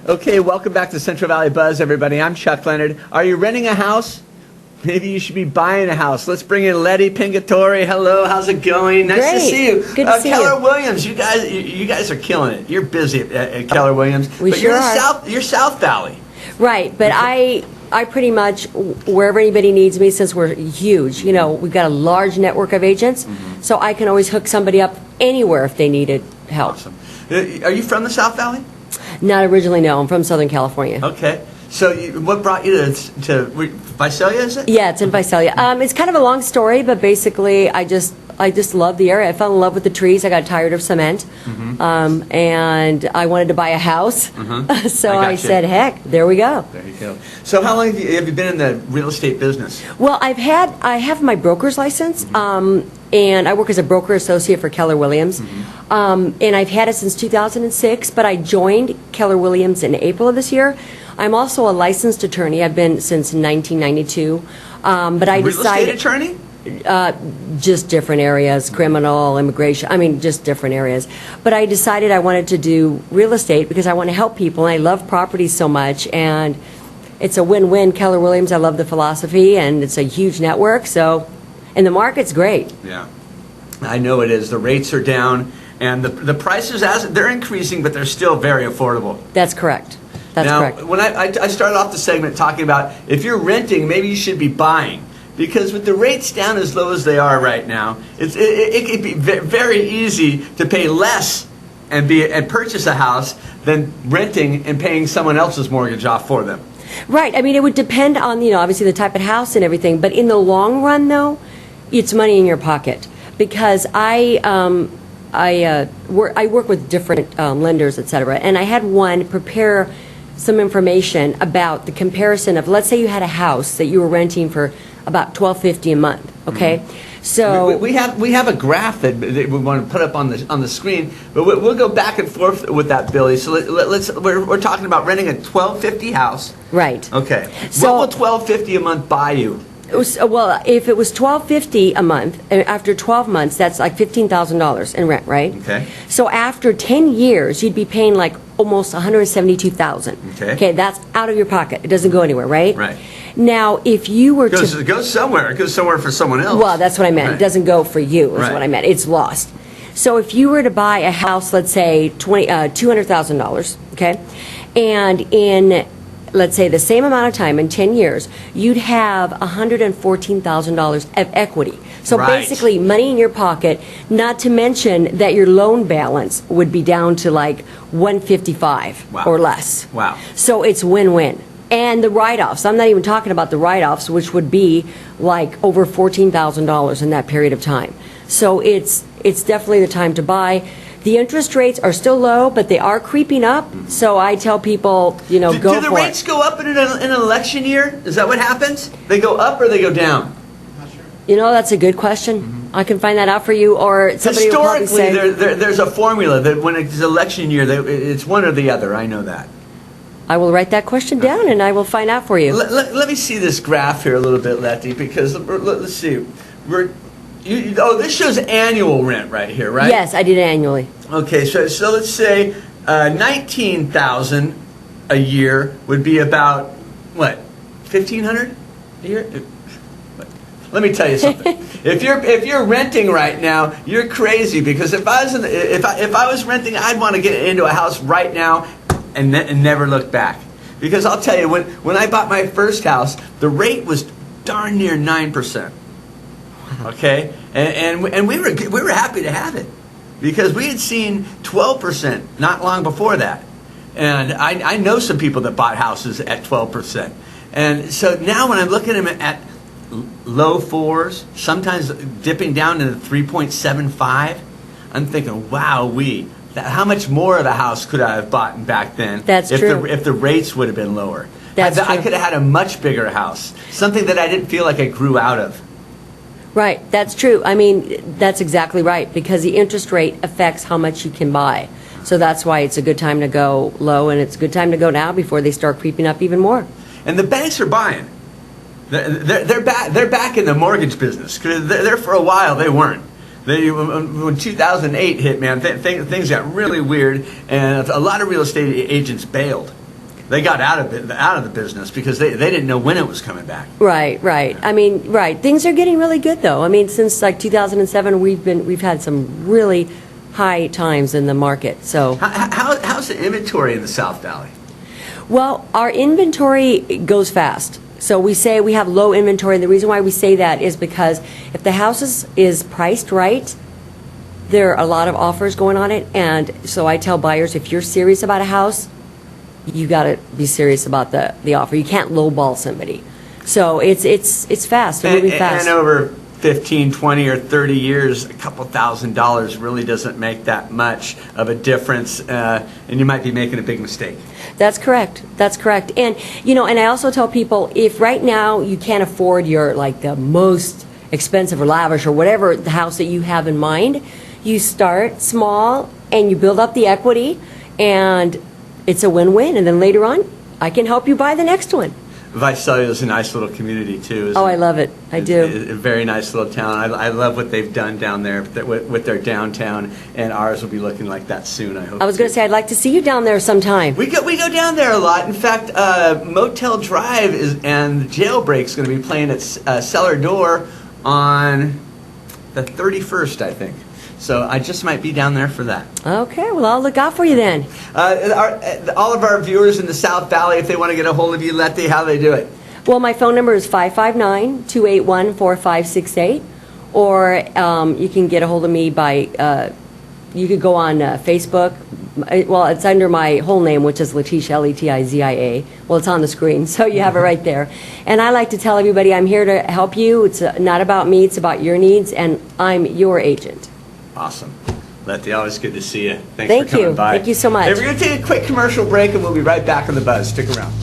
Okay, welcome back to Central Valley Buzz, everybody. I'm Chuck Leonard. Are you renting a house? Maybe you should be buying a house. Let's bring in Leti, Pingitore. Hello, how's it going? Nice Great. to see you. Good to see you. Keller Williams, you guys are killing it. You're busy at Keller Williams. We but sure you're South Valley. Right, but I pretty much, wherever anybody needs me, since we're huge, we've got a large network of agents, so I can always hook somebody up anywhere if they needed help. Awesome. Are you from the South Valley? Not originally, no. I'm from Southern California. Okay. So what brought you to Visalia, is it? Yeah, it's in Visalia. It's kind of a long story, but basically I just love the area. I fell in love with the trees. I got tired of cement, and I wanted to buy a house. So I said, heck, there we go. There you go. So how long have you been in the real estate business? Well, I have my broker's license, and I work as a broker associate for Keller Williams, and I've had it since 2006, but I joined Keller Williams in April of this year. I'm also a licensed attorney. I've been since 1992, but I decided... Real estate attorney? Just different areas, criminal, immigration, just different areas. But I decided I wanted to do real estate because I want to help people, and I love properties so much, and it's a win-win. Keller Williams, I love the philosophy, and it's a huge network, and the market's great. Yeah, I know it is. The rates are down, and the prices, they're increasing, but they're still very affordable. That's correct. That's correct. When I started off the segment talking about if you're renting, maybe you should be buying. Because with the rates down as low as they are right now, it can be very easy to pay less and purchase a house than renting and paying someone else's mortgage off for them. Right. It would depend on, obviously the type of house and everything. But in the long run, though, it's money in your pocket. Because I work with different lenders, et cetera, and I had one prepare some information about the comparison of, let's say you had a house that you were renting for about $12.50 a month. Okay, so we have a graph that we want to put up on the screen, but we'll go back and forth with that, Billy. So we're talking about renting a $12.50 house. Right. Okay. So, what will $12.50 a month buy you? Well, if it was $12.50 a month, after 12 months, that's like $15,000 in rent, right? Okay. So after 10 years, you'd be paying like almost $172,000. Okay. Okay, that's out of your pocket. It doesn't go anywhere, right? Right. Now, if you were it goes somewhere. It goes somewhere for someone else. Well, that's what I meant. Right. It doesn't go for you, is Right. what I meant. It's lost. So if you were to buy a house, let's say $200,000, okay, and in, let's say, the same amount of time, in 10 years, you'd have $114,000 of equity. So Right. basically, money in your pocket, not to mention that your loan balance would be down to like $155 Wow. or less. Wow. So it's win-win. And the write-offs, I'm not even talking about the write-offs, which would be like over $14,000 in that period of time. So it's definitely the time to buy. The interest rates are still low, but they are creeping up. So I tell people, go for it. Do the rates go up in an election year? Is that what happens? They go up or they go down? That's a good question. I can find that out for you, or somebody will probably say... Historically, there's a formula that when it's election year, it's one or the other. I know that. I will write that question down, and I will find out for you. Let me see this graph here a little bit, Leti, because let's see. This shows annual rent right here, right? Yes, I did it annually. Okay, so let's say $19,000 a year would be about what, $1,500 a year? Let me tell you something. If you're renting right now, you're crazy, because if I was renting, I'd want to get into a house right now and never look back. Because I'll tell you, when I bought my first house, the rate was darn near 9%. Okay, and we were happy to have it, because we had seen 12% not long before that, and I know some people that bought houses at 12%, and so now when I'm looking at them at low fours, sometimes dipping down to 3.75, I'm thinking, wow, how much more of a house could I have bought back then? That's true. If the rates would have been lower. That's true. I could have had a much bigger house, something that I didn't feel like I grew out of. Right, that's true. That's exactly right, because the interest rate affects how much you can buy. So that's why it's a good time to go low, and it's a good time to go now before they start creeping up even more. And the banks are buying. They're back in the mortgage business. 'Cause there for a while they weren't. When 2008 hit, man, things got really weird, and a lot of real estate agents bailed. They got out of the business because they didn't know when it was coming back. Right, right. I mean, right. Things are getting really good, though. I mean, since like 2007, we've had some really high times in the market. So, How's the inventory in the South Valley? well, our inventory goes fast. So we say we have low inventory, and the reason why we say that is because if the house is priced right, there are a lot of offers going on it, and so I tell buyers, if you're serious about a house, you got to be serious about the offer. You can't lowball somebody. So it's fast, moving fast. And over 15, 20, or 30 years, a couple $1,000s really doesn't make that much of a difference, and you might be making a big mistake. That's correct. That's correct. And, you know, and I also tell people, if right now you can't afford your, like, the most expensive or lavish or whatever the house that you have in mind, you start small and you build up the equity, and it's a win-win. And then later on, I can help you buy the next one. Visalia is a nice little community, too. Isn't Oh, I it? love it. I do. It's a very nice little town. I love what they've done down there with their downtown, and ours will be looking like that soon, I hope. I was going to say, I'd like to see you down there sometime. We go down there a lot. In fact, Motel Drive and Jailbreak's going to be playing at Cellar Door on the 31st, I think. So I just might be down there for that. Okay, well, I'll look out for you then. All of our viewers in the South Valley, if they want to get a hold of you, Leti, how do they do it? Well, my phone number is 559-281-4568, or you can get a hold of me by, you could go on Facebook. Well, it's under my whole name, which is Letitia, Letizia. Well, it's on the screen, so you have it right there. And I like to tell everybody I'm here to help you. It's not about me, it's about your needs, and I'm your agent. Awesome. Leti, always good to see you. Thanks Thank for coming you. by. Thank you so much. Hey, we're going to take a quick commercial break, and we'll be right back on The Buzz. Stick around.